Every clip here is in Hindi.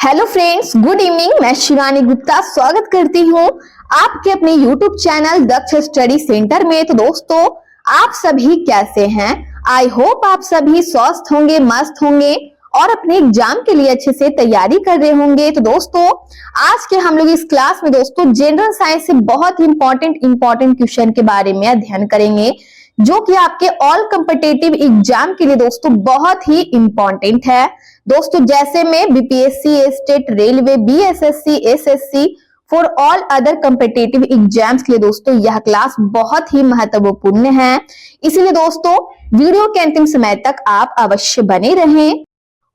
Hello friends, good evening. मैं शिवानी गुप्ता स्वागत करती हूँ आपके अपने यूट्यूब चैनल दक्ष स्टडी सेंटर में। तो दोस्तों, आप सभी कैसे हैं? आई होप आप सभी स्वस्थ होंगे, मस्त होंगे और अपने एग्जाम के लिए अच्छे से तैयारी कर रहे होंगे। तो दोस्तों, आज के हम लोग इस क्लास में दोस्तों जनरल साइंस से बहुत ही इंपॉर्टेंट क्वेश्चन के बारे में अध्ययन करेंगे, जो कि आपके ऑल कॉम्पिटिटिव एग्जाम के लिए दोस्तों बहुत ही इंपॉर्टेंट है। दोस्तों, जैसे में BPSC, state, railway, BSSC, SSC for all other competitive exams के लिए दोस्तों यह क्लास बहुत ही महत्वपूर्ण है। इसीलिए दोस्तों वीडियो के अंतिम समय तक आप अवश्य बने रहें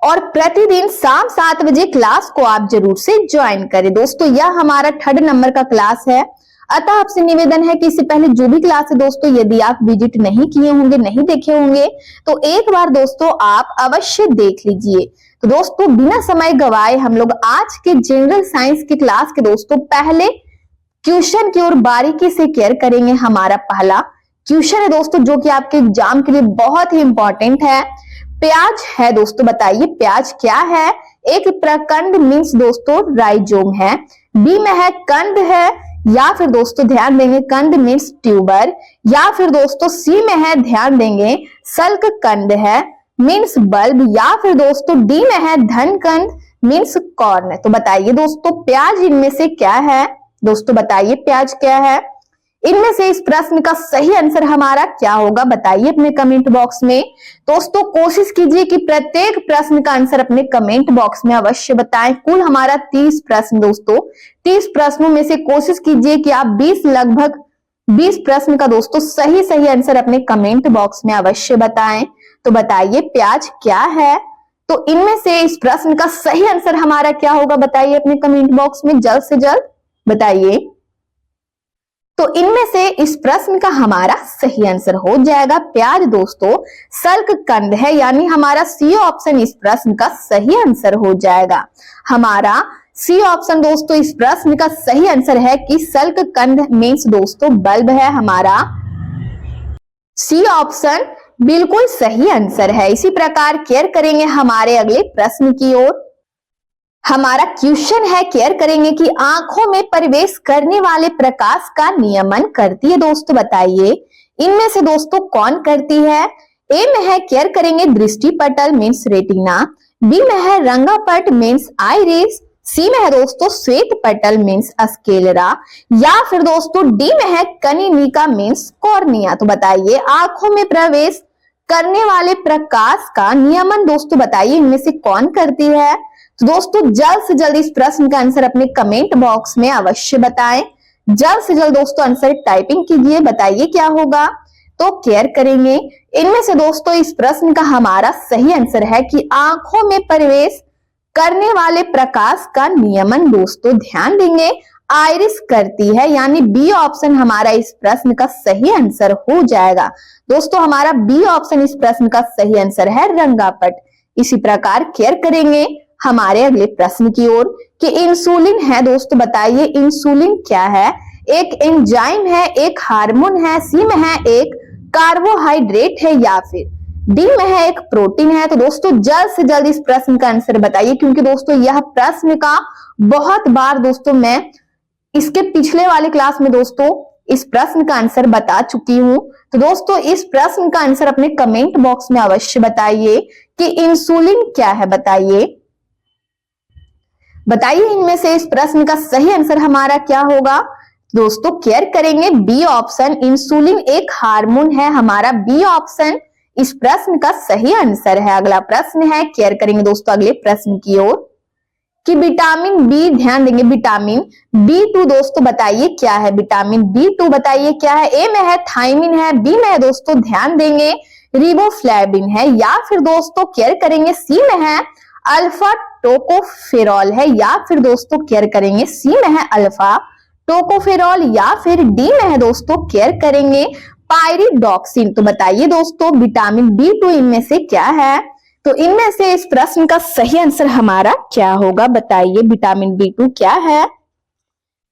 और प्रतिदिन शाम 7 बजे क्लास को आप जरूर से ज्वाइन करें। दोस्तों, यह हमारा 3rd नंबर का क्लास है, अतः आपसे निवेदन है कि इससे पहले जो भी क्लास है दोस्तों, यदि आप विजिट नहीं किए होंगे, नहीं देखे होंगे, तो एक बार दोस्तों आप अवश्य देख लीजिए। तो दोस्तों, बिना समय गवाए हम लोग आज के जनरल साइंस की क्लास के दोस्तों पहले क्वेश्चन की ओर बारीकी से केयर करेंगे। हमारा पहला क्वेश्चन है दोस्तों, जो कि आपके एग्जाम के लिए बहुत ही इंपॉर्टेंट है। प्याज है दोस्तों, बताइए प्याज क्या है? एक प्रकंड मीन्स दोस्तों राइजोम है, बी में है कंद है, या फिर दोस्तों ध्यान देंगे कंद मीन्स ट्यूबर, या फिर दोस्तों सी में है ध्यान देंगे सल्क कंद है मीन्स बल्ब, या फिर दोस्तों डी में है धन कंद मीन्स कॉर्न। तो बताइए दोस्तों प्याज इनमें से क्या है? दोस्तों बताइए प्याज क्या है? इनमें से इस प्रश्न का सही आंसर हमारा क्या होगा? बताइए अपने कमेंट बॉक्स में। दोस्तों कोशिश कीजिए कि प्रत्येक प्रश्न का आंसर अपने कमेंट बॉक्स में अवश्य बताएं। कुल हमारा 30 प्रश्न दोस्तों, 30 प्रश्नों में से कोशिश कीजिए कि आप लगभग 20 प्रश्न का दोस्तों सही आंसर अपने कमेंट बॉक्स में अवश्य बताएं। तो बताइए प्याज क्या है? तो इनमें से इस प्रश्न का सही आंसर हमारा क्या होगा? बताइए अपने कमेंट बॉक्स में जल्द से जल्द बताइए। तो इनमें से इस प्रश्न का हमारा सही आंसर हो जाएगा प्याज दोस्तों सल्क कंद है, यानी हमारा सी ऑप्शन इस प्रश्न का सही आंसर हो जाएगा। हमारा सी ऑप्शन दोस्तों इस प्रश्न का सही आंसर है कि सल्क कंद मीन्स दोस्तों बल्ब है। हमारा सी ऑप्शन बिल्कुल सही आंसर है। इसी प्रकार केयर करेंगे हमारे अगले प्रश्न की ओर। हमारा क्वेश्चन है, केयर करेंगे कि आंखों में प्रवेश करने वाले प्रकाश का नियमन करती है। दोस्तों बताइए इनमें से दोस्तों कौन करती है? ए में है केयर करेंगे दृष्टि पटल मीन्स रेटिना, बी में है रंगापट मीन्स आइरिस, सी में है दोस्तों श्वेत पटल मीन्स स्क्लेरा, या फिर दोस्तों डी में है कनिनिका मीन्स कॉर्निया। तो बताइए आंखों में प्रवेश करने वाले प्रकाश का नियमन दोस्तों बताइए इनमें से कौन करती है? तो दोस्तों जल्द से जल्द इस प्रश्न का आंसर अपने कमेंट बॉक्स में अवश्य बताएं। जल्द से जल्द दोस्तों आंसर टाइपिंग कीजिए, बताइए क्या होगा। तो केयर करेंगे इनमें से दोस्तों इस प्रश्न का हमारा सही आंसर है कि आंखों में प्रवेश करने वाले प्रकाश का नियमन दोस्तों ध्यान देंगे आइरिस करती है, यानी बी ऑप्शन हमारा इस प्रश्न का सही आंसर हो जाएगा। दोस्तों हमारा बी ऑप्शन इस प्रश्न का सही आंसर है रंगापट। इसी प्रकार केयर करेंगे हमारे अगले प्रश्न की ओर कि इंसुलिन है। दोस्तों बताइए इंसुलिन क्या है? एक एंजाइम है, एक हार्मोन है, सी में है एक कार्बोहाइड्रेट है, या फिर डी में है एक प्रोटीन है। तो दोस्तों जल्द से जल्द इस प्रश्न का आंसर बताइए, क्योंकि दोस्तों यह प्रश्न का बहुत बार दोस्तों मैं इसके पिछले वाले क्लास में दोस्तों इस प्रश्न का आंसर बता चुकी हूं। तो दोस्तों इस प्रश्न का आंसर अपने कमेंट बॉक्स में अवश्य बताइए कि इंसुलिन क्या है। बताइए इनमें से इस प्रश्न का सही आंसर हमारा क्या होगा? दोस्तों केयर करेंगे बी ऑप्शन इंसुलिन एक हार्मोन है। हमारा बी ऑप्शन इस प्रश्न का सही आंसर है। अगला प्रश्न है, केयर करेंगे दोस्तों अगले प्रश्न की ओर कि विटामिन बी, ध्यान देंगे विटामिन B2 दोस्तों बताइए क्या है? विटामिन B2 बताइए क्या है? ए में है थायमिन है, बी में है दोस्तों ध्यान देंगे रिबोफ्लेविन है, या फिर दोस्तों केयर करेंगे सी में है अल्फा टोकोफेरॉल है, या फिर दोस्तों केयर करेंगे सी में है अल्फा टोकोफेरॉल, या फिर डी में है दोस्तों केयर करेंगे पायरिडॉक्सिन। तो बताइए दोस्तों विटामिन B2 इनमें से क्या है? तो इनमें से इस प्रश्न का सही आंसर हमारा क्या होगा? बताइए विटामिन B2 क्या है?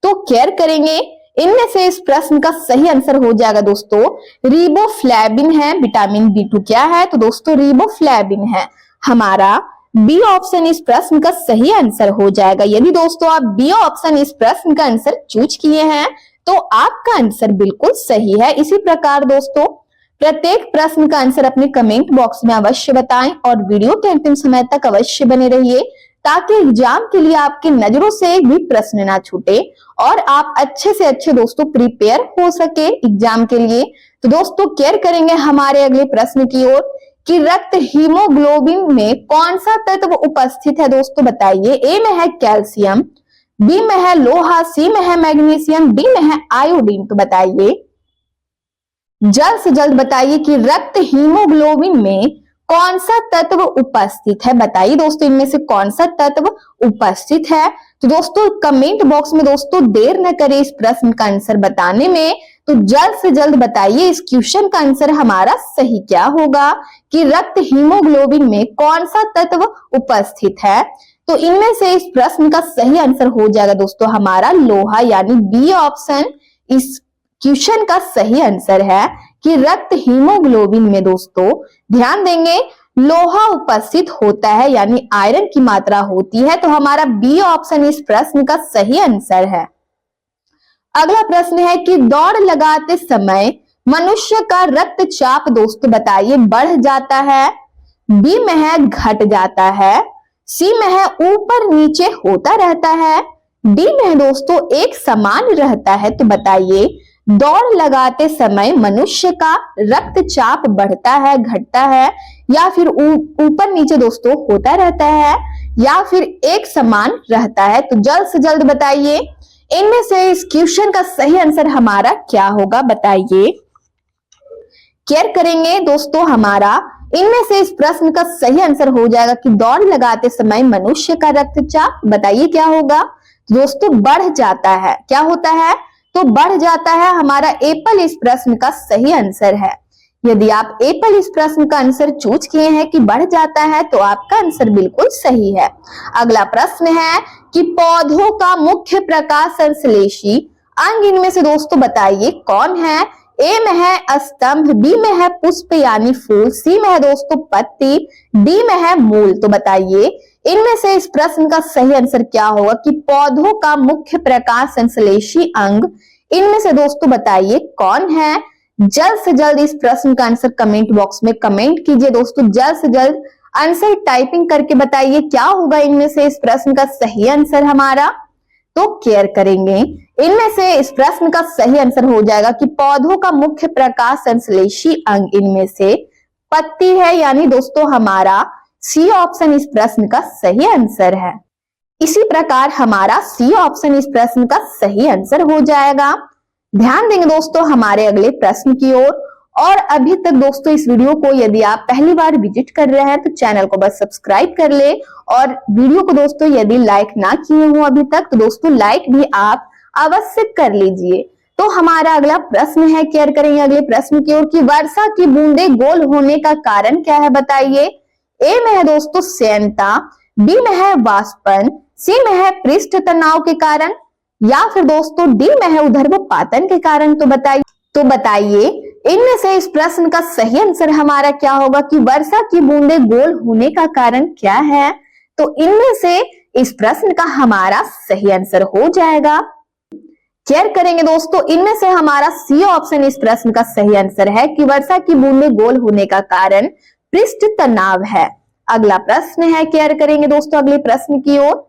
तो केयर करेंगे इनमें से इस प्रश्न का सही आंसर हो जाएगा दोस्तों रिबोफ्लेविन है। विटामिन B2 क्या है? तो दोस्तों रिबोफ्लेविन है। हमारा बी ऑप्शन इस प्रश्न का सही आंसर हो जाएगा। यदि दोस्तों आप बी ऑप्शन इस प्रश्न का आंसर चूज किए हैं तो आपका आंसर बिल्कुल सही है। इसी प्रकार दोस्तों प्रत्येक प्रश्न का आंसर अपने कमेंट बॉक्स में अवश्य बताएं और वीडियो के अंतिम समय तक अवश्य बने रहिए ताकि एग्जाम के लिए आपकी नजरों से एक भी प्रश्न ना छूटे और आप अच्छे से अच्छे दोस्तों प्रिपेयर हो सके एग्जाम के लिए। तो दोस्तों केयर करेंगे हमारे अगले प्रश्न की ओर कि रक्त हीमोग्लोबिन में कौन सा तत्व उपस्थित है दोस्तों बताइए। ए में है कैल्शियम, बी में है लोहा, सी में है मैग्नीशियम, डी में है आयोडीन। तो बताइए, जल्द से जल्द बताइए कि रक्त हीमोग्लोबिन में कौन सा तत्व उपस्थित है। बताइए दोस्तों इनमें से कौन सा तत्व उपस्थित है। तो दोस्तों कमेंट बॉक्स में दोस्तों देर न करें इस प्रश्न का आंसर बताने में, तो जल्द से जल्द बताइए इस क्वेश्चन का आंसर हमारा सही क्या होगा कि रक्त हीमोग्लोबिन में कौन सा तत्व उपस्थित है। तो इनमें से इस प्रश्न का सही आंसर हो जाएगा दोस्तों हमारा लोहा, यानी बी ऑप्शन इस क्वेश्चन का सही आंसर है कि रक्त हीमोग्लोबिन में दोस्तों ध्यान देंगे लोहा उपस्थित होता है, यानी आयरन की मात्रा होती है। तो हमारा बी ऑप्शन इस प्रश्न का सही आंसर है। अगला प्रश्न है कि दौड़ लगाते समय मनुष्य का रक्तचाप दोस्तों बताइए बढ़ जाता है, बी में है घट जाता है, सी में है ऊपर नीचे होता रहता है, डी में है दोस्तों एक समान रहता है। तो बताइए दौड़ लगाते समय मनुष्य का रक्तचाप बढ़ता है, घटता है, या फिर ऊपर नीचे दोस्तों होता रहता है, या फिर एक समान रहता है। तो जल्द से जल्द बताइए इनमें से इस क्वेश्चन का सही आंसर हमारा क्या होगा। बताइए, केयर करेंगे दोस्तों हमारा इनमें से इस प्रश्न का सही आंसर हो जाएगा कि दौड़ लगाते समय मनुष्य का रक्तचाप बताइए क्या होगा दोस्तों बढ़ जाता है। क्या होता है तो बढ़ जाता है। हमारा एप्पल इस प्रश्न का सही आंसर है। यदि आप एप्पल इस प्रश्न का आंसर चूज किए हैं कि बढ़ जाता है तो आपका आंसर बिल्कुल सही है। अगला प्रश्न है कि पौधों का मुख्य प्रकाश संश्लेषी अंग इनमें से दोस्तों बताइए कौन है। ए में है स्तंभ, बी में है पुष्प यानी फूल, सी में है दोस्तों पत्ती, डी में है मूल। तो बताइए इनमें से इस प्रश्न का सही आंसर क्या होगा कि पौधों का मुख्य प्रकाश संश्लेषी अंग इनमें से दोस्तों बताइए कौन है। जल्द से जल्द इस प्रश्न का आंसर कमेंट बॉक्स में कमेंट कीजिए दोस्तों। जल्द से जल्द आंसर टाइपिंग करके बताइए क्या होगा इनमें से इस प्रश्न का सही आंसर हमारा। तो केयर करेंगे इनमें से इस प्रश्न का सही आंसर हो जाएगा कि पौधों का मुख्य प्रकाश संश्लेषी अंग इनमें से पत्ती है, यानी दोस्तों हमारा सी ऑप्शन इस प्रश्न का सही आंसर है। इसी प्रकार हमारा सी ऑप्शन इस प्रश्न का सही आंसर हो जाएगा। ध्यान देंगे दोस्तों हमारे अगले प्रश्न की ओर। और अभी तक दोस्तों इस वीडियो को यदि आप पहली बार विजिट कर रहे हैं तो चैनल को बस सब्सक्राइब कर ले, और वीडियो को दोस्तों यदि लाइक ना किए हो अभी तक तो दोस्तों लाइक भी आप अवश्य कर लीजिए। तो हमारा अगला प्रश्न है, केयर करेंगे अगले प्रश्न की ओर कि वर्षा की बूंदे गोल होने का कारण क्या है। बताइए, ए में है दोस्तों श्यानता, बी में है वाष्पन, सी में है पृष्ठ तनाव के कारण, या फिर दोस्तों डी में है ऊर्ध्वपातन के कारण। तो बताइए इनमें से इस प्रश्न का सही आंसर हमारा क्या होगा कि वर्षा की बूंदे गोल होने का कारण क्या है। तो इनमें से इस प्रश्न का हमारा सही आंसर हो जाएगा। केयर करेंगे दोस्तों इनमें से हमारा सी ऑप्शन इस प्रश्न का सही आंसर है कि वर्षा की बूंदे गोल होने का कारण पृष्ठ तनाव है। अगला प्रश्न है, केयर करेंगे दोस्तों अगले प्रश्न की ओर।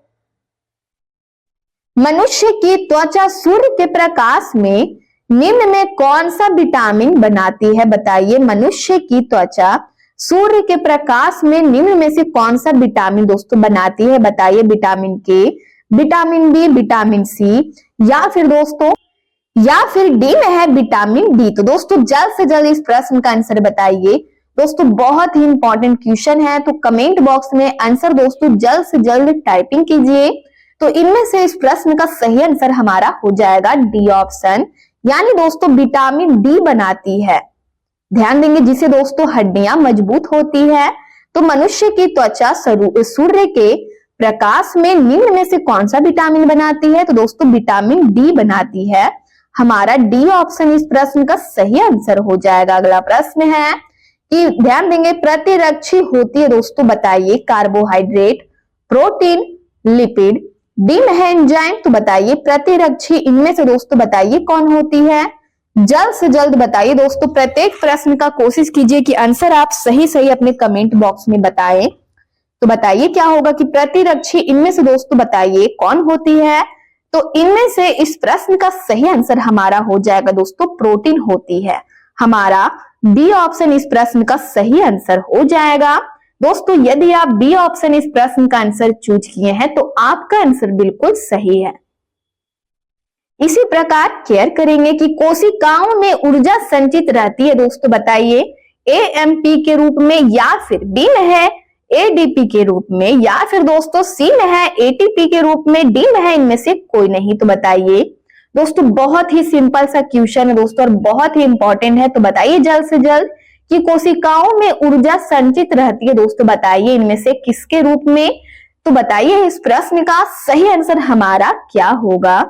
मनुष्य की त्वचा सूर्य के प्रकाश में निम्न में कौन सा विटामिन बनाती है। बताइए, मनुष्य की त्वचा सूर्य के प्रकाश में निम्न में से कौन सा विटामिन दोस्तों बनाती है। बताइए, विटामिन के, विटामिन बी, विटामिन सी, या फिर डी में है विटामिन डी। तो दोस्तों जल्द से जल्द इस प्रश्न का आंसर बताइए। दोस्तों बहुत ही इंपॉर्टेंट क्वेश्चन है, तो कमेंट बॉक्स में आंसर दोस्तों जल्द से जल्द टाइपिंग कीजिए। तो इनमें से इस प्रश्न का सही आंसर हमारा हो जाएगा डी ऑप्शन, यानी दोस्तों विटामिन डी बनाती है। ध्यान देंगे जिसे दोस्तों हड्डियां मजबूत होती है। तो मनुष्य की त्वचा सूर्य के प्रकाश में निम्न में से कौन सा विटामिन बनाती है। तो दोस्तों विटामिन डी बनाती है। हमारा डी ऑप्शन इस प्रश्न का सही आंसर हो जाएगा। अगला प्रश्न है कि ध्यान देंगे प्रतिरक्षी होती है दोस्तों, बताइए कार्बोहाइड्रेट, प्रोटीन, लिपिड, डी में है एंजाइम। तो बताइए प्रतिरक्षी इनमें से दोस्तों बताइए कौन होती है? जल्द से जल्द बताइए दोस्तों, प्रत्येक प्रश्न का कोशिश कीजिए कि आंसर आप सही सही अपने कमेंट बॉक्स में बताएं। तो बताइए क्या होगा कि प्रतिरक्षी इनमें से दोस्तों बताइए कौन होती है? तो इनमें से इस प्रश्न का सही आंसर हमारा हो जाएगा दोस्तों प्रोटीन होती है। हमारा बी ऑप्शन इस प्रश्न का सही आंसर हो जाएगा। दोस्तों यदि आप बी ऑप्शन इस प्रश्न का आंसर चूज किए हैं तो आपका आंसर बिल्कुल सही है। इसी प्रकार केयर करेंगे कि कोशिकाओं में ऊर्जा संचित रहती है दोस्तों, बताइए एएमपी के रूप में, या फिर बी में है एडीपी के रूप में, या फिर दोस्तों सी में है एटीपी के रूप में, डी में है इनमें से कोई नहीं। तो बताइए दोस्तों, बहुत ही सिंपल सा क्वेश्चन है दोस्तों और बहुत ही इंपॉर्टेंट है। तो बताइए जल्द से जल्द कि कोशिकाओं में ऊर्जा संचित रहती है दोस्तों, बताइए इनमें से किसके रूप में? तो बताइए इस प्रश्न का सही आंसर हमारा क्या होगा?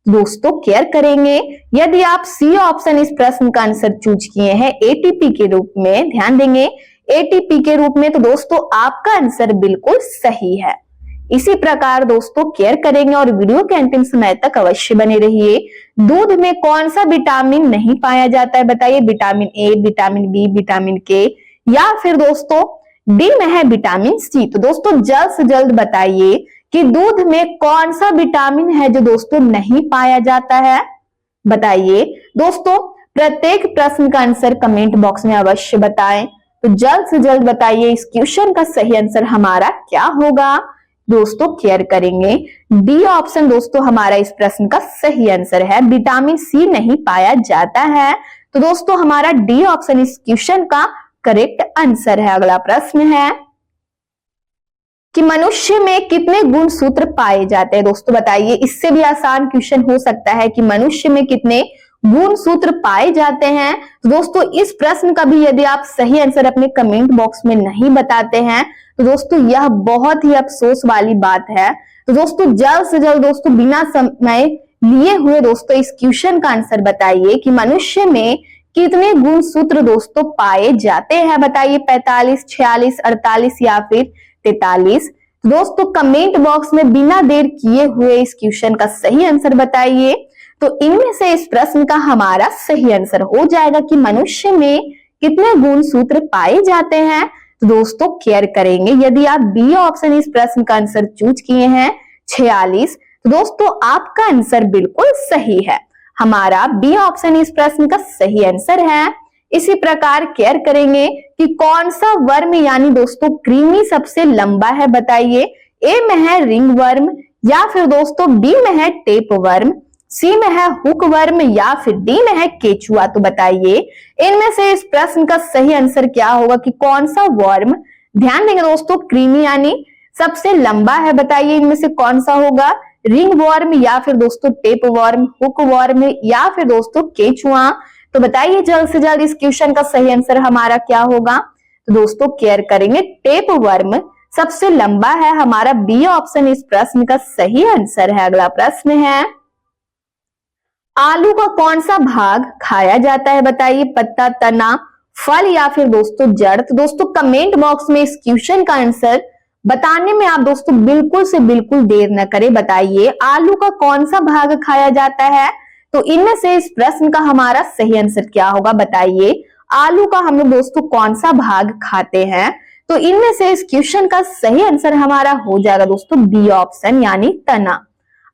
दोस्तों केयर करेंगे, यदि आप सी ऑप्शन इस प्रश्न का आंसर चूज किए हैं एटीपी के रूप में, ध्यान देंगे एटीपी के रूप में, तो दोस्तों आपका आंसर बिल्कुल सही है। इसी प्रकार दोस्तों केयर करेंगे और वीडियो के अंतिम समय तक अवश्य बने रहिए। दूध में कौन सा विटामिन नहीं पाया जाता है? बताइए vitamin A, vitamin B, vitamin K, या फिर दोस्तों डी में है विटामिन सी। तो दोस्तों जल्द से जल्द बताइए कि दूध में कौन सा विटामिन है जो दोस्तों नहीं पाया जाता है? बताइए दोस्तों, प्रत्येक प्रश्न का आंसर कमेंट बॉक्स में अवश्य बताएं। तो जल्द से जल्द बताइए इस क्वेश्चन का सही आंसर हमारा क्या होगा? दोस्तों केयर करेंगे, डी ऑप्शन दोस्तों हमारा इस प्रश्न का सही आंसर है, विटामिन सी नहीं पाया जाता है। तो दोस्तों हमारा डी ऑप्शन इस क्वेश्चन का करेक्ट आंसर है। अगला प्रश्न है कि मनुष्य में कितने गुणसूत्र पाए जाते हैं? दोस्तों बताइए, इससे भी आसान क्वेश्चन हो सकता है कि मनुष्य में कितने गुणसूत्र पाए जाते हैं। तो दोस्तों इस प्रश्न का भी यदि आप सही आंसर अपने कमेंट बॉक्स में नहीं बताते हैं तो दोस्तों यह बहुत ही अफसोस वाली बात है। तो दोस्तों जल्द से जल्द दोस्तों बिना समय लिए हुए दोस्तों इस क्वेश्चन का आंसर बताइए कि मनुष्य में कितने गुणसूत्र दोस्तों पाए जाते हैं? बताइए 45, 46, 48 या फिर 43। दोस्तों कमेंट बॉक्स में बिना देर किए हुए इस क्वेश्चन का सही आंसर बताइए। तो इनमें से इस प्रश्न का हमारा सही आंसर हो जाएगा कि मनुष्य में कितने गुणसूत्र पाए जाते हैं। तो दोस्तों केयर करेंगे, यदि आप बी ऑप्शन इस प्रश्न का आंसर चूज किए हैं 46, तो दोस्तों आपका आंसर बिल्कुल सही है। हमारा बी ऑप्शन इस प्रश्न का सही आंसर है। इसी प्रकार केयर करेंगे कि कौन सा वर्म यानी दोस्तों कृमि सबसे लंबा है? बताइए ए में है रिंग वर्म, या फिर दोस्तों बी में है टेप वर्म, सी में है हुक वर्म, या फिर डी में है केचुआ। तो बताइए इनमें से इस प्रश्न का सही आंसर क्या होगा कि कौन सा वर्म? ध्यान देंगे दोस्तों, कृमि यानी सबसे लंबा है, बताइए इनमें से कौन सा होगा? रिंग वर्म, या फिर दोस्तों टेप वर्म, हुक वर्म, या फिर दोस्तों केचुआ। तो बताइए जल्द से जल्द इस क्वेश्चन का सही आंसर हमारा क्या होगा? तो दोस्तों केयर करेंगे, टेप वर्म सबसे लंबा है। हमारा बी ऑप्शन इस प्रश्न का सही आंसर है। अगला प्रश्न है, आलू का कौन सा भाग खाया जाता है? बताइए पत्ता, तना, फल, या फिर दोस्तों जड़। तो दोस्तों कमेंट बॉक्स में इस क्वेश्चन का आंसर बताने में आप दोस्तों बिल्कुल से बिल्कुल देर न करें। बताइए आलू का कौन सा भाग खाया जाता है? तो इनमें से इस प्रश्न का हमारा सही आंसर क्या होगा? बताइए आलू का हम लोग दोस्तों कौन सा भाग खाते हैं? तो इनमें से इस क्वेश्चन का सही आंसर हमारा हो जाएगा दोस्तों बी ऑप्शन यानी तना।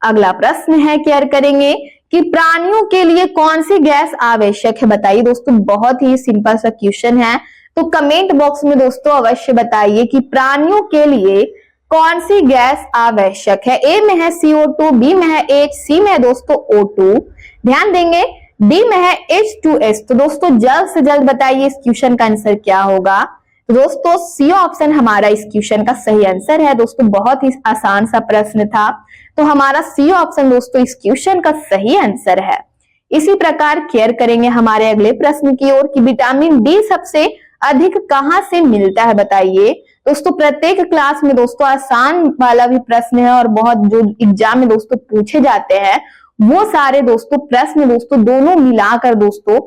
अगला प्रश्न है, केयर करेंगे कि प्राणियों के लिए कौन सी गैस आवश्यक है? बताइए दोस्तों, बहुत ही सिंपल सा क्वेश्चन है। तो कमेंट बॉक्स में दोस्तों अवश्य बताइए कि प्राणियों के लिए कौन सी गैस आवश्यक है? ए में है CO2, बी में है H, सी में है दोस्तों O2, ध्यान देंगे डी में है H2S। तो दोस्तों जल्द से जल्द बताइए इस क्वेश्चन का आंसर क्या होगा? तो दोस्तों सी ऑप्शन हमारा इस क्वेश्चन का सही आंसर है। दोस्तों बहुत ही आसान सा प्रश्न था, तो हमारा सी ऑप्शन दोस्तों इस क्वेश्चन का सही आंसर है। इसी प्रकार केयर करेंगे हमारे अगले प्रश्न की ओर कि विटामिन डी सबसे अधिक कहां से मिलता है? बताइए दोस्तों, प्रत्येक क्लास में दोस्तों आसान वाला भी प्रश्न है और बहुत जो एग्जाम में दोस्तों पूछे जाते हैं वो सारे दोस्तों प्रश्न दोस्तों दोनों मिलाकर दोस्तों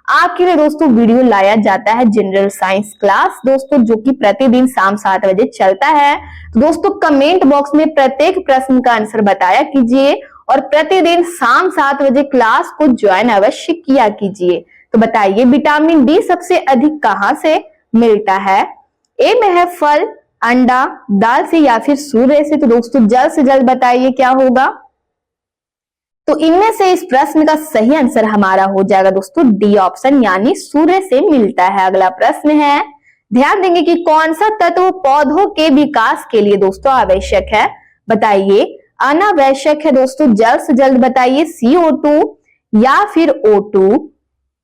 आपके लिए दोस्तों वीडियो लाया जाता है जनरल साइंस क्लास दोस्तों, जो कि प्रतिदिन शाम 7 बजे चलता है। तो दोस्तों कमेंट बॉक्स में प्रत्येक प्रश्न का आंसर बताया कीजिए और प्रतिदिन शाम 7 बजे क्लास को ज्वाइन अवश्य किया कीजिए। तो बताइए विटामिन डी सबसे अधिक कहां से मिलता है? ए में है फल, अंडा, दाल से या फिर सूर्य से। तो दोस्तों जल्द से जल्द बताइए क्या होगा। तो इनमें से इस प्रश्न का सही आंसर हमारा हो जाएगा दोस्तों डी ऑप्शन, यानी सूर्य से मिलता है। अगला प्रश्न है, ध्यान देंगे कि कौन सा तत्व पौधों के विकास के लिए दोस्तों आवश्यक है? बताइए। अनावश्यक है दोस्तों, जल्द से जल्द बताइए। CO2 या फिर O2,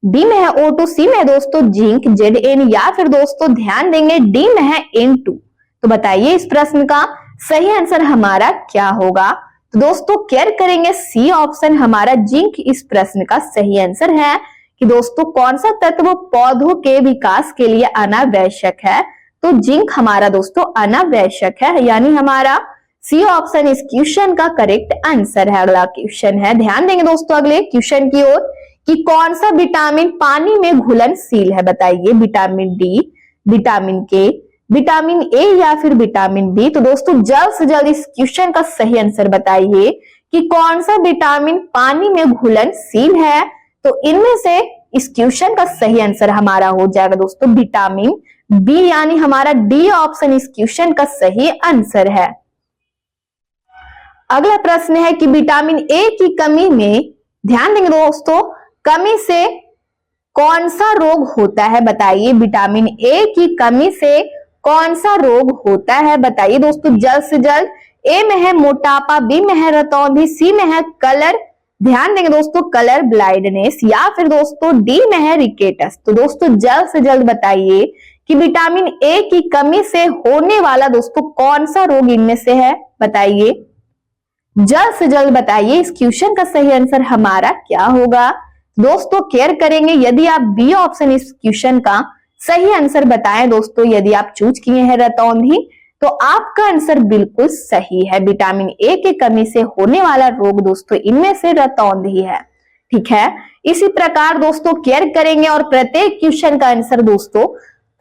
डी में है O2, सी में है दोस्तों जिंक Zn, या फिर दोस्तों ध्यान देंगे डी में है N2। तो बताइए इस प्रश्न का सही आंसर हमारा क्या होगा? तो दोस्तों केयर करेंगे सी ऑप्शन, हमारा जिंक इस प्रश्न का सही आंसर है कि दोस्तों कौन सा तत्व पौधों के विकास के लिए अनावश्यक है? तो जिंक हमारा दोस्तों अनावश्यक है, यानी हमारा सी ऑप्शन इस क्वेश्चन का करेक्ट आंसर है। अगला क्वेश्चन है, ध्यान देंगे दोस्तों अगले क्वेश्चन की ओर कि कौन सा विटामिन पानी में घुलनशील है? बताइए। विटामिन डी, विटामिन के, विटामिन ए या फिर विटामिन बी। तो दोस्तों जल्द से जल्द इस क्वेश्चन का सही आंसर बताइए कि कौन सा विटामिन पानी में घुलनशील है। तो इनमें से इस क्वेश्चन का सही आंसर हमारा हो जाएगा दोस्तों विटामिन बी, यानी हमारा डी ऑप्शन इस क्वेश्चन का सही आंसर है। अगला प्रश्न है कि विटामिन ए की कमी में, ध्यान देंगे दोस्तों, कमी से कौन सा रोग होता है? बताइए। विटामिन ए की कमी से कौन सा रोग होता है? बताइए दोस्तों जल्द से जल्द। ए में है मोटापा, बी में है रतौंधी, सी में है कलर, ध्यान देंगे दोस्तों कलर ब्लाइंडनेस, या फिर दोस्तों डी में है रिकेटस। तो दोस्तों जल्द से जल्द बताइए कि विटामिन ए की कमी से होने वाला दोस्तों कौन सा रोग इनमें से है? बताइए, जल्द से जल्द बताइए इस क्वेश्चन का सही आंसर हमारा क्या होगा? दोस्तों केयर करेंगे यदि आप बी ऑप्शन इस क्वेश्चन का सही आंसर बताएं दोस्तों, यदि आप चूज किए हैं रतौंधी, तो आपका आंसर बिल्कुल सही है। विटामिन ए की कमी से होने वाला रोग दोस्तों इनमें से रतौंधी है। ठीक है, इसी प्रकार दोस्तों केयर करेंगे और प्रत्येक क्वेश्चन का आंसर दोस्तों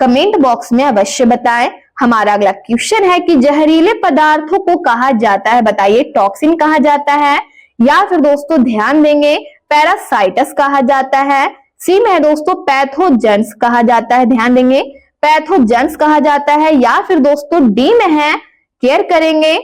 कमेंट बॉक्स में अवश्य बताएं। हमारा अगला क्वेश्चन है कि जहरीले पदार्थों को कहा जाता है? बताइए। टॉक्सिन कहा जाता है या फिर दोस्तों ध्यान देंगे पैरासाइटस कहा जाता है, सी में है दोस्तों पैथोजेंस कहा जाता है, ध्यान देंगे पैथोजेंस कहा जाता है, या फिर दोस्तों डी में है, केयर करेंगे,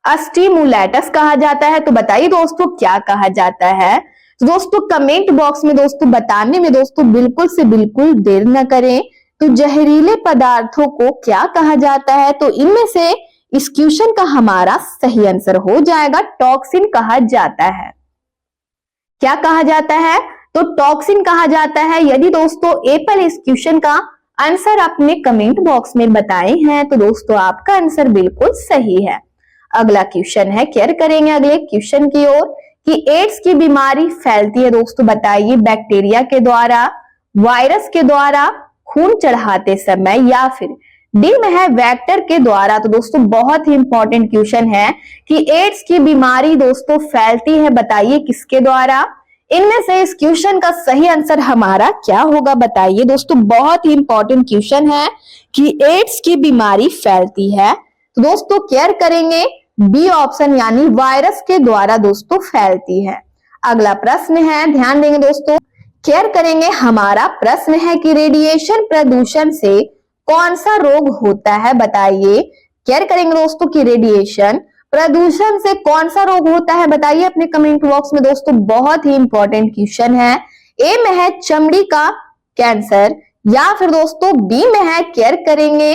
स्टिमुलेटस कहा जाता है। तो बताइए दोस्तों क्या कहा जाता है? तो दोस्तों कमेंट बॉक्स में दोस्तों बताने में दोस्तों बिल्कुल से बिल्कुल देर न करें। तो जहरीले पदार्थों को क्या कहा जाता है? तो इनमें से इस क्वेश्चन का हमारा सही आंसर हो जाएगा टॉक्सिन कहा जाता है। क्या कहा जाता है? तो टॉक्सिन कहा जाता है। यदि दोस्तों एप्पल इस क्वेश्चन का आंसर अपने कमेंट बॉक्स में बताए हैं तो दोस्तों आपका आंसर बिल्कुल सही है। अगला क्वेश्चन है, केयर करेंगे अगले क्वेश्चन की ओर कि एड्स की बीमारी फैलती है दोस्तों, बताइए बैक्टीरिया के द्वारा, वायरस के द्वारा, खून चढ़ाते समय, या फिर डी में है वेक्टर के द्वारा। तो दोस्तों बहुत ही इंपॉर्टेंट क्वेश्चन है कि एड्स की बीमारी दोस्तों फैलती है, बताइए किसके द्वारा? इनमें से इस क्वेश्चन का सही आंसर हमारा क्या होगा? बताइए दोस्तों, बहुत ही इंपॉर्टेंट क्वेश्चन है कि एड्स की बीमारी फैलती है। तो दोस्तों केयर करेंगे बी ऑप्शन, यानी वायरस के द्वारा दोस्तों फैलती है। अगला प्रश्न है, ध्यान देंगे दोस्तों, केयर करेंगे, हमारा प्रश्न है कि रेडिएशन प्रदूषण से कौन सा रोग होता है? बताइए। केयर करेंगे दोस्तों कि रेडिएशन प्रदूषण से कौन सा रोग होता है? बताइए अपने कमेंट बॉक्स में दोस्तों, बहुत ही इंपॉर्टेंट क्वेश्चन है। ए में है चमड़ी का कैंसर, या फिर दोस्तों बी में है, केयर करेंगे,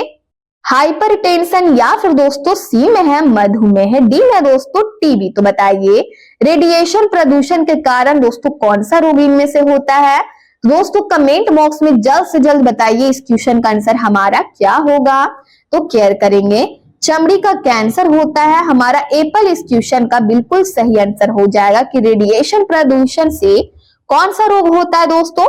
हाइपरटेंशन, या फिर दोस्तों सी में है मधुमेह, डी में दोस्तों टीबी। तो बताइए रेडिएशन प्रदूषण के कारण दोस्तों कौन सा रोग इनमें से होता है? दोस्तों कमेंट बॉक्स में जल्द से जल्द बताइए इस क्वेश्चन का आंसर हमारा क्या होगा? तो केयर करेंगे चमड़ी का कैंसर होता है। हमारा एप्पल इस क्वेश्चन का बिल्कुल सही आंसर हो जाएगा कि रेडिएशन प्रदूषण से कौन सा रोग होता है दोस्तों?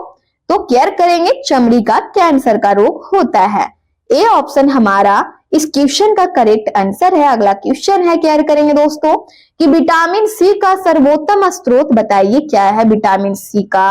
तो केयर करेंगे चमड़ी का कैंसर का रोग होता है। ए ऑप्शन हमारा इस क्वेश्चन का करेक्ट आंसर है। अगला क्वेश्चन है, केयर करेंगे दोस्तों कि विटामिन सी का सर्वोत्तम स्रोत बताइए क्या है? विटामिन सी का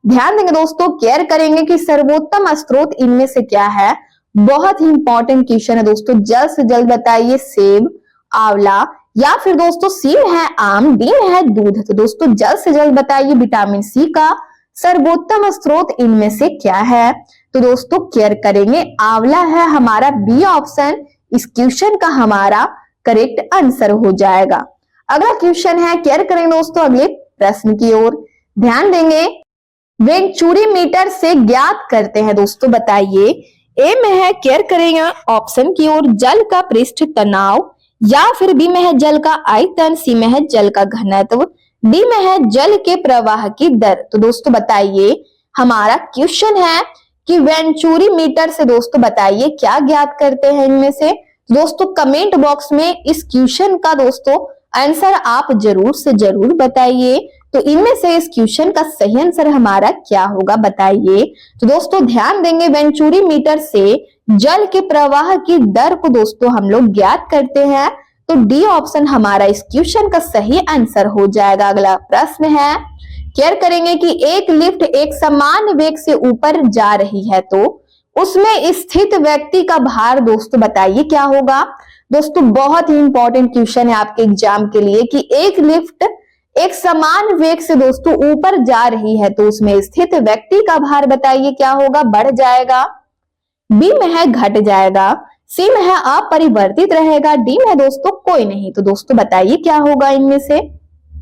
ध्यान देंगे दोस्तों, केयर करेंगे कि सर्वोत्तम स्रोत इनमें से क्या है। बहुत ही इंपॉर्टेंट क्वेश्चन है दोस्तों, जल्द से जल्द बताइए। सेब, आंवला या फिर दोस्तों सी में है आम, डी में है दूध। तो दोस्तों जल्द से जल्द बताइए विटामिन सी का सर्वोत्तम स्रोत इनमें से क्या है। तो दोस्तों केयर करेंगे, आंवला है हमारा बी ऑप्शन इस क्वेश्चन का हमारा करेक्ट आंसर हो जाएगा। अगला क्वेश्चन है, केयर करेंगे दोस्तों अगले प्रश्न की ओर। ध्यान देंगे, वेंचुरी मीटर से ज्ञात करते हैं दोस्तों, बताइए। ए में है, केयर करेंगे ऑप्शन की ओर, जल का पृष्ठ तनाव, या फिर बी में है जल का आयतन, सी में है जल का घनत्व, डी में है जल के प्रवाह की दर। तो दोस्तों बताइए, हमारा क्वेश्चन है कि वेंचुरी मीटर से दोस्तों बताइए क्या ज्ञात करते हैं इनमें से। दोस्तों कमेंट बॉक्स में इस क्वेश्चन का दोस्तों आंसर आप जरूर से जरूर बताइए। तो इनमें से इस क्वेश्चन का सही आंसर हमारा क्या होगा, बताइए। तो दोस्तों ध्यान देंगे, वेंचुरी मीटर से जल के प्रवाह की दर को दोस्तों हम लोग ज्ञात करते हैं। तो डी ऑप्शन हमारा इस क्वेश्चन का सही आंसर हो जाएगा। अगला प्रश्न है, केयर करेंगे कि एक लिफ्ट एक समान वेग से ऊपर जा रही है, तो उसमें स्थित व्यक्ति का भार दोस्तों बताइए क्या होगा। दोस्तों बहुत ही इंपॉर्टेंट क्वेश्चन है आपके एग्जाम के लिए कि एक लिफ्ट एक समान वेग से दोस्तों ऊपर जा रही है, तो उसमें स्थित व्यक्ति का भार बताइए क्या होगा। बढ़ जाएगा, बी में है घट जाएगा, सी में है अपरिवर्तित रहेगा, डी में है दोस्तों कोई नहीं। तो दोस्तों बताइए क्या होगा इनमें से,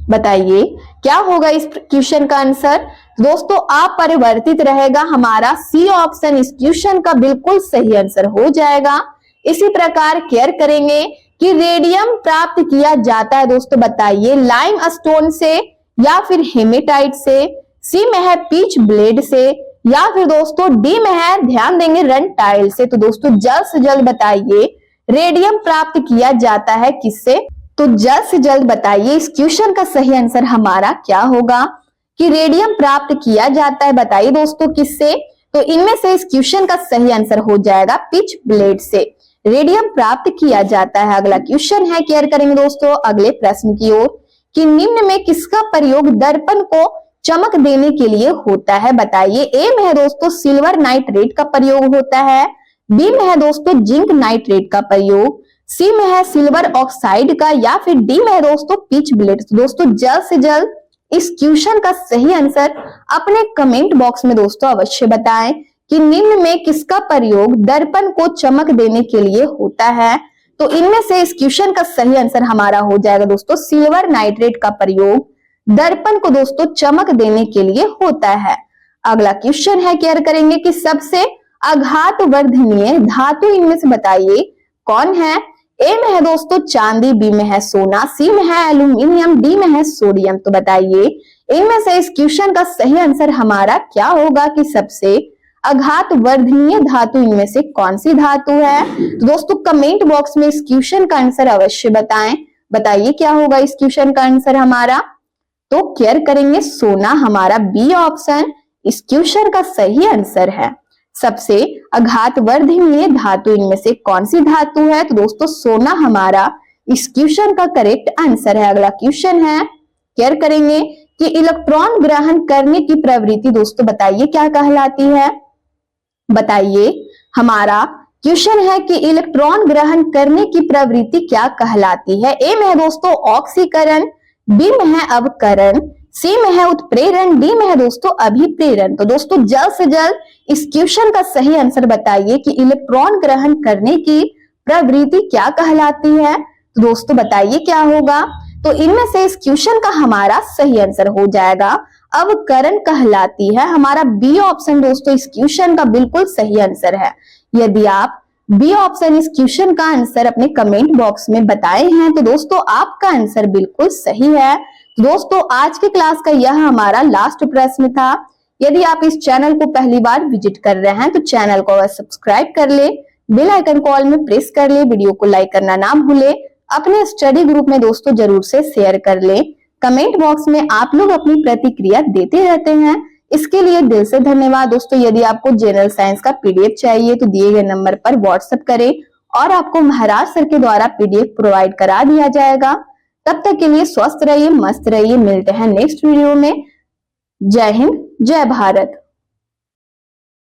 बताइए क्या होगा इस क्वेश्चन का आंसर। दोस्तों अपरिवर्तित रहेगा हमारा सी ऑप्शन इस क्वेश्चन का बिल्कुल सही आंसर हो जाएगा। इसी प्रकार केयर करेंगे कि रेडियम प्राप्त किया जाता है दोस्तों, बताइए लाइम स्टोन से या फिर हेमेटाइट से, सी में है पीच ब्लेड से, या फिर दोस्तों डी में है, ध्यान देंगे, रन टाइल से। तो दोस्तों जल्द से जल्द बताइए रेडियम प्राप्त किया जाता है किससे। तो जल्द से जल्द बताइए इस क्वेश्चन का सही आंसर हमारा क्या होगा कि रेडियम प्राप्त किया जाता है, बताइए दोस्तों किससे। तो इनमें से इस क्वेश्चन का सही आंसर हो जाएगा पिच ब्लेड से रेडियम प्राप्त किया जाता है। अगला क्वेश्चन है, केयर करेंगे दोस्तों अगले प्रश्न की ओर कि निम्न में किसका प्रयोग दर्पण को चमक देने के लिए होता है, बताइए। ए में है दोस्तों सिल्वर नाइट्रेट का प्रयोग होता है, बी में है दोस्तों जिंक नाइट्रेट का प्रयोग, सी में है सिल्वर ऑक्साइड का, या फिर डी में है दोस्तों पिच ब्लेड। दोस्तों जल्द से जल्द इस क्वेश्चन का सही आंसर अपने कमेंट बॉक्स में दोस्तों अवश्य बताएं कि निम्न में किसका प्रयोग दर्पण को चमक देने के लिए होता है। तो इनमें से इस क्वेश्चन का सही आंसर हमारा हो जाएगा दोस्तों सिल्वर नाइट्रेट का प्रयोग दर्पण को दोस्तों चमक देने के लिए होता है। अगला क्वेश्चन है, केयर करेंगे कि सबसे आघात वर्धनीय धातु इनमें से बताइए कौन है। ए में है दोस्तों चांदी, बी में है सोना, सी में है एल्यूमिनियम, डी में है सोडियम। तो बताइए इनमें से इस क्वेश्चन का सही आंसर हमारा क्या होगा कि सबसे आघात वर्धनीय धातु इनमें से कौन सी धातु है। तो दोस्तों कमेंट बॉक्स में इस क्वेश्चन का आंसर अवश्य बताएं, बताइए क्या होगा इस क्वेश्चन का आंसर हमारा। तो केयर करेंगे सोना हमारा बी ऑप्शन इस क्वेश्चन का सही आंसर है। सबसे आघात वर्धनीय धातु इनमें से कौन सी धातु है। तो दोस्तों सोना हमारा इस क्वेश्चन का करेक्ट आंसर है। अगला क्वेश्चन है, केयर करेंगे कि इलेक्ट्रॉन ग्रहण करने की प्रवृत्ति दोस्तों बताइए क्या कहलाती है। बताइए हमारा क्वेश्चन है कि इलेक्ट्रॉन ग्रहण करने की प्रवृत्ति क्या कहलाती है। ए में है दोस्तों ऑक्सीकरण, बी में है अवकरण, सी में है उत्प्रेरण, डी में है दोस्तों अभिप्रेरण। तो दोस्तों जल्द से जल्द इस क्वेश्चन का सही आंसर बताइए कि इलेक्ट्रॉन ग्रहण करने की प्रवृत्ति क्या कहलाती है। तो दोस्तों बताइए क्या होगा। तो इनमें से इस क्वेश्चन का हमारा सही आंसर हो जाएगा अवकरण कहलाती है। हमारा बी ऑप्शन दोस्तों इस क्वेश्चन का बिल्कुल सही आंसर है। यदि आप बी ऑप्शन इस क्वेश्चन का आंसर अपने कमेंट बॉक्स में बताए हैं तो दोस्तों आपका आंसर बिल्कुल सही है। दोस्तों आज की क्लास का यह हमारा लास्ट प्रश्न था। यदि आप इस चैनल को पहली बार विजिट कर रहे हैं तो चैनल को सब्सक्राइब कर ले, बेल आइकन को ऑल में प्रेस कर ले, वीडियो को लाइक करना ना भूले, अपने स्टडी ग्रुप में दोस्तों जरूर से शेयर कर ले। कमेंट बॉक्स में आप लोग अपनी प्रतिक्रिया देते रहते हैं, इसके लिए दिल से धन्यवाद। दोस्तों यदि आपको जनरल साइंस का पीडीएफ चाहिए तो दिए गए नंबर पर व्हाट्सएप करें और आपको महाराज सर के द्वारा पीडीएफ प्रोवाइड करा दिया जाएगा। तब तक के लिए स्वस्थ रहिए, मस्त रहिए, मिलते हैं नेक्स्ट वीडियो में। जय हिंद, जय भारत।